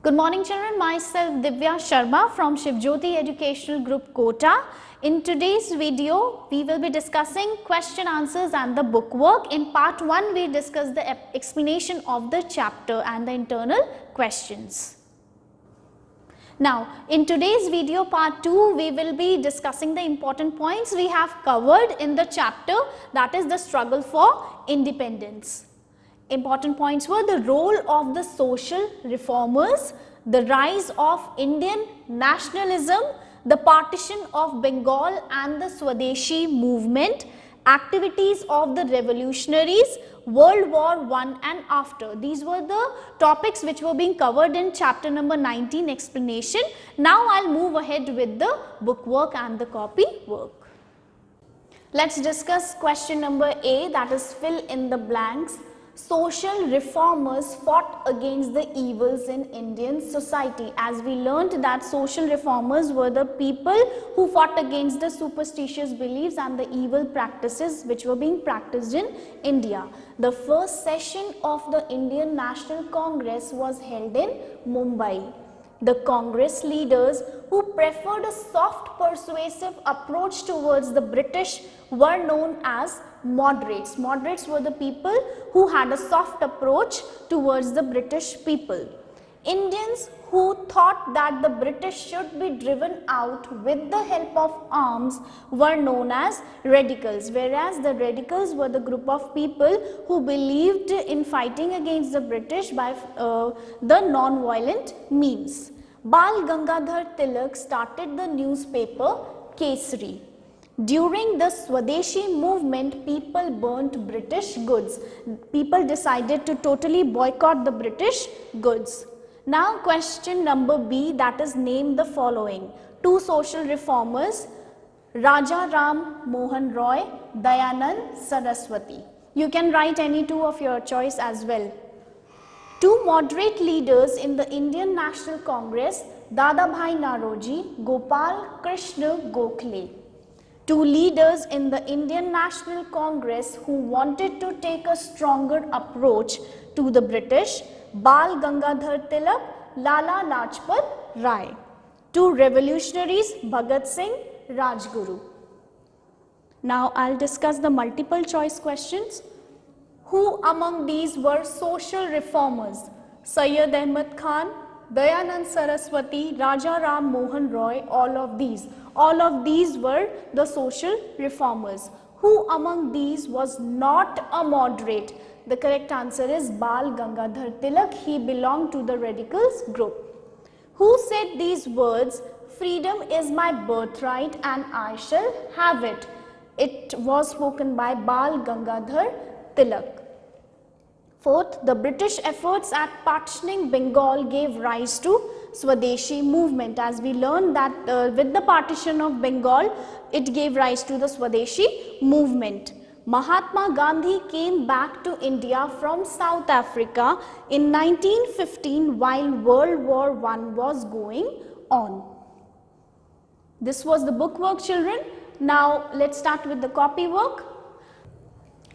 Good morning children, myself Divya Sharma from Shivjyoti Educational Group Kota. In today's video, we will be discussing question answers and the book work. In part 1, we discussed the explanation of the chapter and the internal questions. Now, in today's video part 2, we will be discussing the important points we have covered in the chapter, that is the struggle for independence. Important points were the role of the social reformers, the rise of Indian nationalism, the partition of Bengal and the Swadeshi movement, activities of the revolutionaries, World War I and after. These were the topics which were being covered in chapter number 19 explanation. Now I'll move ahead with the book work and the copy work. Let's discuss question number A, that is fill in the blanks. Social reformers fought against the evils in Indian society. As we learnt that social reformers were the people who fought against the superstitious beliefs and the evil practices which were being practiced in India. The first session of the Indian National Congress was held in Mumbai. The Congress leaders who preferred a soft persuasive approach towards the British were known as moderates. Moderates were the people who had a soft approach towards the British people. Indians who thought that the British should be driven out with the help of arms were known as radicals, whereas the radicals were the group of people who believed in fighting against the British by the non-violent means. Bal Gangadhar Tilak started the newspaper Kesari. During the Swadeshi movement, people burnt British goods. People decided to totally boycott the British goods. Now question number B, that is name the following. Two social reformers, Raja Ram Mohan Roy, Dayanand Saraswati. You can write any two of your choice as well. Two moderate leaders in the Indian National Congress, Dadabhai Naoroji, Gopal Krishna Gokhale. Two leaders in the Indian National Congress who wanted to take a stronger approach to the British, Bal Gangadhar Tilak, Lala Lajpat Rai. Two revolutionaries, Bhagat Singh, Rajguru. Now I'll discuss the multiple choice questions. Who among these were social reformers? Syed Ahmad Khan, Dayanand Saraswati, Raja Ram Mohan Roy, all of these. All of these were the social reformers. Who among these was not a moderate? The correct answer is Bal Gangadhar Tilak. He belonged to the radicals group. Who said these words, freedom is my birthright and I shall have it? It was spoken by Bal Gangadhar Tilak. Fourth, the British efforts at partitioning Bengal gave rise to Swadeshi movement. As we learned that with the partition of Bengal, it gave rise to the Swadeshi movement. Mahatma Gandhi came back to India from South Africa in 1915 while World War I was going on. This was the book work, children. Now let's start with the copy work.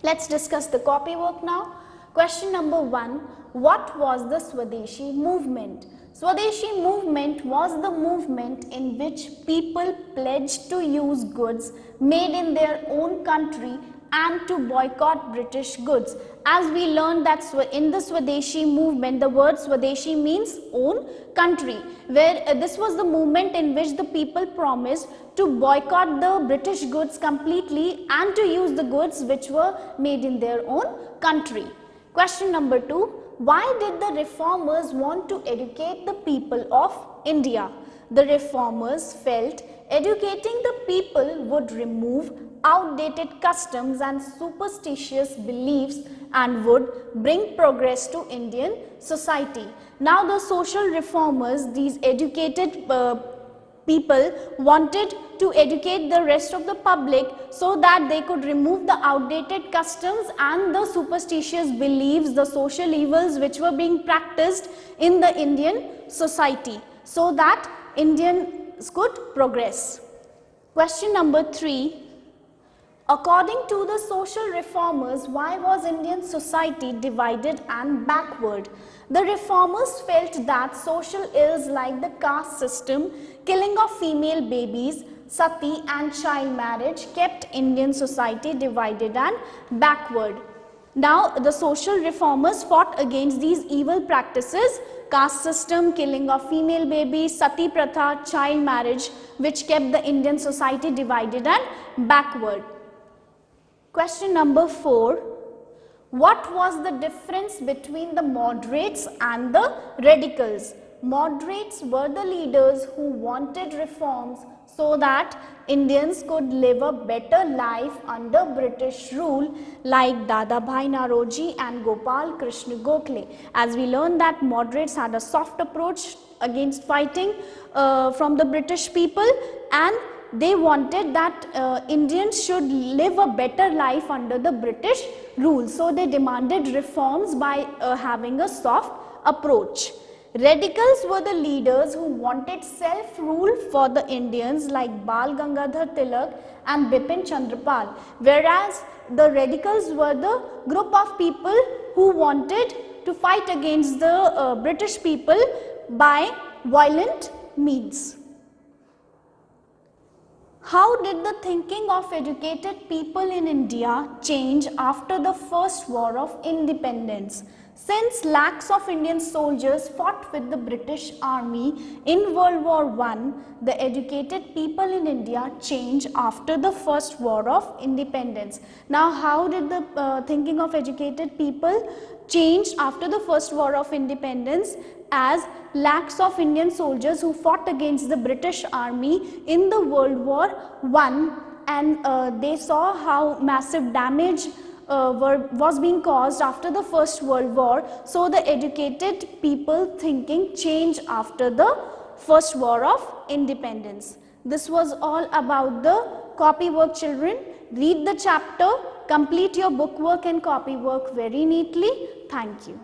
Let's discuss the copy work now. Question number 1, what was the Swadeshi movement? Swadeshi movement was the movement in which people pledged to use goods made in their own country and to boycott British goods. As we learned that in the Swadeshi movement, the word Swadeshi means own country, where this was the movement in which the people promised to boycott the British goods completely and to use the goods which were made in their own country. Question number 2, why did the reformers want to educate the people of India? The reformers felt educating the people would remove outdated customs and superstitious beliefs and would bring progress to Indian society. Now the social reformers, these educated people wanted to educate the rest of the public so that they could remove the outdated customs and the superstitious beliefs, the social evils which were being practiced in the Indian society, so that Indians could progress. Question number 3. According to the social reformers, why was Indian society divided and backward? The reformers felt that social ills like the caste system, killing of female babies, sati and child marriage kept Indian society divided and backward. Now, the social reformers fought against these evil practices, caste system, killing of female babies, sati pratha, child marriage, which kept the Indian society divided and backward. Question number 4. What was the difference between the moderates and the radicals? Moderates were the leaders who wanted reforms so that Indians could live a better life under British rule, like Dadabhai Naoroji and Gopal Krishna Gokhale. As we learned that moderates had a soft approach against fighting from the British people, and they wanted that Indians should live a better life under the British rule. So they demanded reforms by having a soft approach. Radicals were the leaders who wanted self-rule for the Indians, like Bal Gangadhar Tilak and Bipin Chandrapal, whereas the radicals were the group of people who wanted to fight against the British people by violent means. How did the thinking of educated people in India change after the First War of Independence? Since lakhs of Indian soldiers fought with the British Army in World War I, the educated people in India changed after the First War of Independence. Now, how did the thinking of educated people change after the First War of Independence? As lakhs of Indian soldiers who fought against the British Army in the World War I, and they saw how massive damage was being caused after the First World War. So the educated people thinking changed after the First War of Independence. This was all about the copy work, children. Read the chapter, complete your book work and copy work very neatly. Thank you.